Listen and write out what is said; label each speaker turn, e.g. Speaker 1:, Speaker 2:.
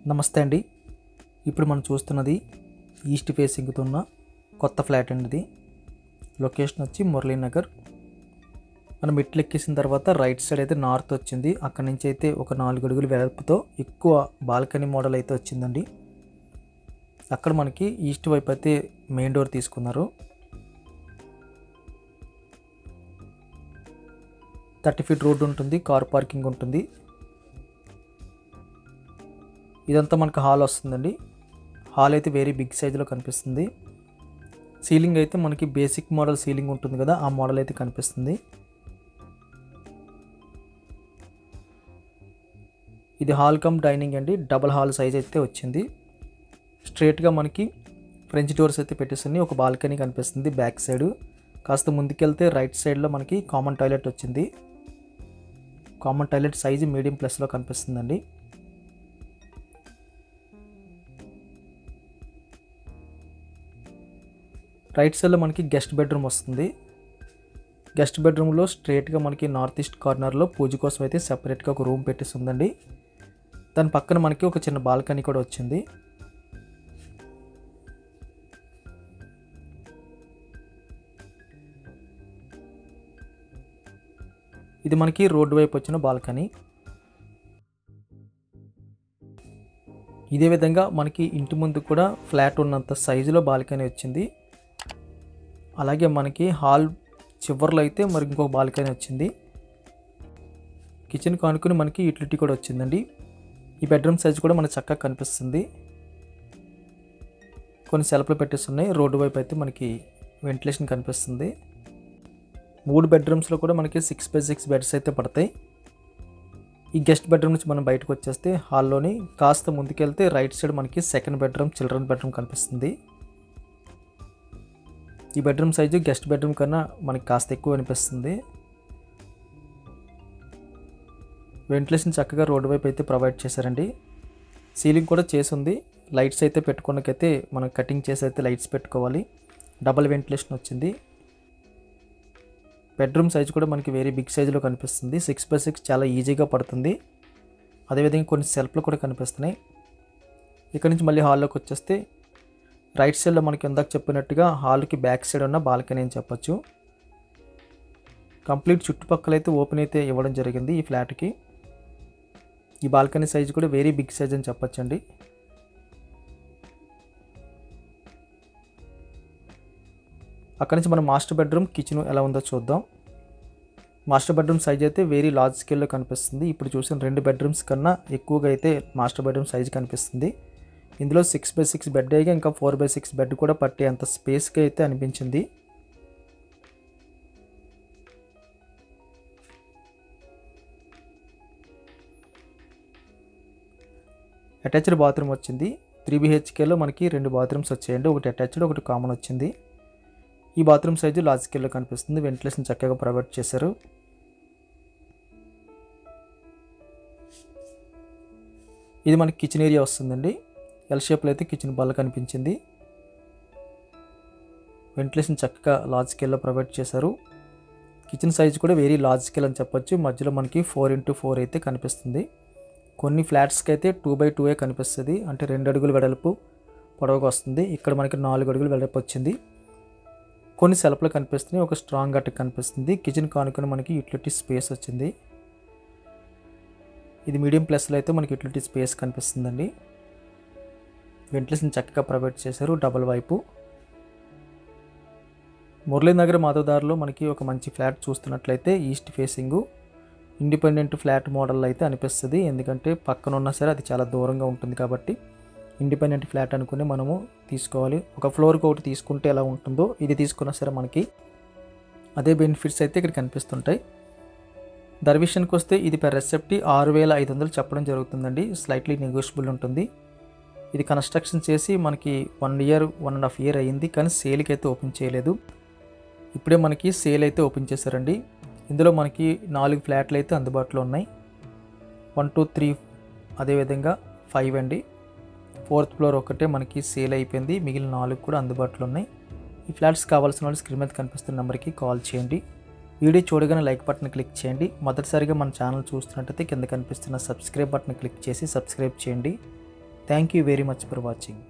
Speaker 1: నమస్తే అండి. ఇప్పుడు మనం చూస్తున్నది ఈస్ట్ ఫేసింగ్తో ఉన్న కొత్త ఫ్లాట్ అండి. ఇది లొకేషన్ వచ్చి మురళీనగర్. మనం మెట్లు ఎక్కేసిన తర్వాత రైట్ సైడ్ అయితే నార్త్ వచ్చింది. అక్కడి నుంచి అయితే ఒక 4 అడుగుల వెడల్పుతో ఎక్కువ బాల్కనీ మోడల్ అయితే వచ్చిందండి. అక్కడ మనకి ఈస్ట్ వైపు అయితే మెయిన్ డోర్ తీసుకున్నారు. 30 ఫీట్ రోడ్డు ఉంటుంది, కార్ పార్కింగ్ ఉంటుంది. ఇదంతా మనకు హాల్ వస్తుందండి. హాల్ అయితే వెరీ బిగ్ సైజులో కనిపిస్తుంది. సీలింగ్ అయితే మనకి బేసిక్ మోడల్ సీలింగ్ ఉంటుంది కదా, ఆ మోడల్ అయితే కనిపిస్తుంది. ఇది హాల్ కమ్ డైనింగ్ అండి. డబల్ హాల్ సైజ్ అయితే వచ్చింది. స్ట్రేట్గా మనకి ఫ్రెంచ్ డోర్స్ అయితే పెట్టేస్తుంది. ఒక బాల్కనీ కనిపిస్తుంది బ్యాక్ సైడ్. కాస్త ముందుకెళ్తే రైట్ సైడ్లో మనకి కామన్ టాయిలెట్ వచ్చింది. కామన్ టాయిలెట్ సైజు మీడియం ప్లస్లో కనిపిస్తుందండి. రైట్ సైడ్లో మనకి గెస్ట్ బెడ్రూమ్ వస్తుంది. గెస్ట్ బెడ్రూమ్లో స్ట్రేట్గా మనకి నార్త్ ఈస్ట్ కార్నర్లో పూజ కోసం అయితే సెపరేట్గా ఒక రూమ్ పెట్టేసి ఉందండి. దాని పక్కన మనకి ఒక చిన్న బాల్కనీ కూడా వచ్చింది. ఇది మనకి రోడ్డు వైపు వచ్చిన బాల్కనీ. ఇదే విధంగా మనకి ఇంటి ముందు కూడా ఫ్లాట్ ఉన్నంత సైజులో బాల్కనీ వచ్చింది. అలాగే మనకి హాల్ చివర్లో అయితే మరి ఇంకొక బాల్కనీ వచ్చింది. కిచెన్ కానుకొని మనకి యూటిలిటీ కూడా వచ్చిందండి. ఈ బెడ్రూమ్ సైజ్ కూడా మనకి చక్కగా కనిపిస్తుంది. కొన్ని సెల్ఫ్లు పెట్టేస్తున్నాయి. రోడ్డు వైపు అయితే మనకి వెంటిలేషన్ కనిపిస్తుంది. 3 బెడ్రూమ్స్లో కూడా మనకి 6x6 బెడ్స్ అయితే పడతాయి. ఈ గెస్ట్ బెడ్రూమ్ నుంచి మనం బయటకు వచ్చేస్తే హాల్లోని కాస్త ముందుకెళ్తే రైట్ సైడ్ మనకి సెకండ్ బెడ్రూమ్, చిల్డ్రన్ బెడ్రూమ్ కనిపిస్తుంది. ఈ బెడ్రూమ్ సైజు గెస్ట్ బెడ్రూమ్ కన్నా మనకి కాస్త ఎక్కువ అనిపిస్తుంది. వెంటిలేషన్ చక్కగా రోడ్డు వైపు అయితే ప్రొవైడ్ చేశారండి. సీలింగ్ కూడా చేసి ఉంది. లైట్స్ అయితే పెట్టుకోవడానికైతే మనం కటింగ్ చేసి అయితే లైట్స్ పెట్టుకోవాలి. డబల్ వెంటిలేషన్ వచ్చింది. బెడ్రూమ్ సైజు కూడా మనకి వెరీ బిగ్ సైజులో కనిపిస్తుంది. 6x6 చాలా ఈజీగా పడుతుంది. అదేవిధంగా కొన్ని సెల్ఫ్లు కూడా కనిపిస్తున్నాయి. ఇక్కడ నుంచి మళ్ళీ హాల్లోకి వచ్చేస్తే రైట్ సైడ్లో మనకి ఇందాక చెప్పినట్టుగా హాల్కి బ్యాక్ సైడ్ ఉన్న బాల్కనీ అని చెప్పొచ్చు. కంప్లీట్ చుట్టుపక్కల అయితే ఓపెన్ అయితే ఇవ్వడం జరిగింది ఈ ఫ్లాట్కి. ఈ బాల్కనీ సైజు కూడా వెరీ బిగ్ సైజ్ అని చెప్పొచ్చు అండి. అక్కడి నుంచి మనం మాస్టర్ బెడ్రూమ్, కిచెన్ ఎలా ఉందో చూద్దాం. మాస్టర్ బెడ్రూమ్ సైజ్ అయితే వెరీ లార్జ్ స్కేల్లో కనిపిస్తుంది. ఇప్పుడు చూసిన 2 బెడ్రూమ్స్ కన్నా ఎక్కువగా అయితే మాస్టర్ బెడ్రూమ్ సైజ్ కనిపిస్తుంది. ఇందులో 6x6 బెడ్ అయ్యి ఇంకా 4x6 బెడ్ కూడా పట్టే అంత స్పేస్గా అయితే అనిపించింది. అటాచ్డ్ బాత్రూమ్ వచ్చింది. 3 BHKలో మనకి 2 బాత్రూమ్స్ వచ్చాయండి. ఒకటి అటాచ్డ్, ఒకటి కామన్ వచ్చింది. ఈ బాత్రూమ్ సైజు లార్జ్ స్కేల్లో కనిపిస్తుంది. వెంటిలేషన్ చక్కగా ప్రొవైడ్ చేశారు. ఇది మనకి కిచెన్ ఏరియా వస్తుందండి. ఎల్ షేప్లో అయితే కిచెన్ బల్ల కనిపించింది. వెంటిలేషన్ చక్కగా లార్జ్ స్కేల్లో ప్రొవైడ్ చేశారు. కిచెన్ సైజ్ కూడా వెరీ లార్జ్ స్కేల్ అని చెప్పొచ్చు. మధ్యలో మనకి 4x4 అయితే కనిపిస్తుంది. కొన్ని ఫ్లాట్స్కి అయితే 2x2 కనిపిస్తుంది. అంటే 2 అడుగుల వెడల్పు పొడవుగా వస్తుంది. ఇక్కడ మనకి 4 అడుగుల వెడల్పు వచ్చింది. కొన్ని సెల్ఫ్లు కనిపిస్తున్నాయి. ఒక స్ట్రాంగ్ గట్ట కనిపిస్తుంది. కిచెన్ కానుకొని మనకి యూటిలిటీ స్పేస్ వచ్చింది. ఇది మీడియం ప్లస్లో అయితే మనకి యూటిలిటీ స్పేస్ కనిపిస్తుందండి. వెంటిలేషన్ చక్కగా ప్రొవైడ్ చేశారు. డబల్ వైపు. మురళీనగర్ మాధవదారిలో మనకి ఒక మంచి ఫ్లాట్ చూస్తున్నట్లయితే east facing independent flat model అయితే అనిపిస్తుంది. ఎందుకంటే పక్కన ఉన్నా సరే అది చాలా దూరంగా ఉంటుంది కాబట్టి ఇండిపెండెంట్ ఫ్లాట్ అనుకుని మనము తీసుకోవాలి. ఒక ఫ్లోర్కి ఒకటి తీసుకుంటే ఎలా ఉంటుందో ఇది తీసుకున్నా సరే మనకి అదే బెనిఫిట్స్ అయితే ఇక్కడ కనిపిస్తుంటాయి. ధర విషయానికి వస్తే ఇది పెర్ రెసెప్టీ 6,500 చెప్పడం జరుగుతుందండి. స్లైట్లీ నెగోషియబుల్ ఉంటుంది. ఇది కన్స్ట్రక్షన్ చేసి మనకి 1 ఇయర్ 1.5 ఇయర్ అయ్యింది. కానీ సేల్కి అయితే ఓపెన్ చేయలేదు. ఇప్పుడే మనకి సేల్ అయితే ఓపెన్ చేశారండి. ఇందులో మనకి 4 ఫ్లాట్లు అయితే అందుబాటులో ఉన్నాయి. 1, 2, 3 అదేవిధంగా 5 అండి. 4th ఫ్లోర్ ఒకటే మనకి సేల్ అయిపోయింది. మిగిలిన 4 కూడా అందుబాటులో ఉన్నాయి. ఈ ఫ్లాట్స్ కావాల్సిన వాళ్ళు స్క్రీన్ మీద కనిపిస్తున్న నెంబర్కి కాల్ చేయండి. వీడియో చూడగానే లైక్ బటన్ క్లిక్ చేయండి. మొదటిసారిగా మన ఛానల్ చూస్తున్నట్టయితే కింద కనిపిస్తున్న సబ్స్క్రైబ్ బటన్ క్లిక్ చేసి సబ్స్క్రైబ్ చేయండి. Thank you very much for watching.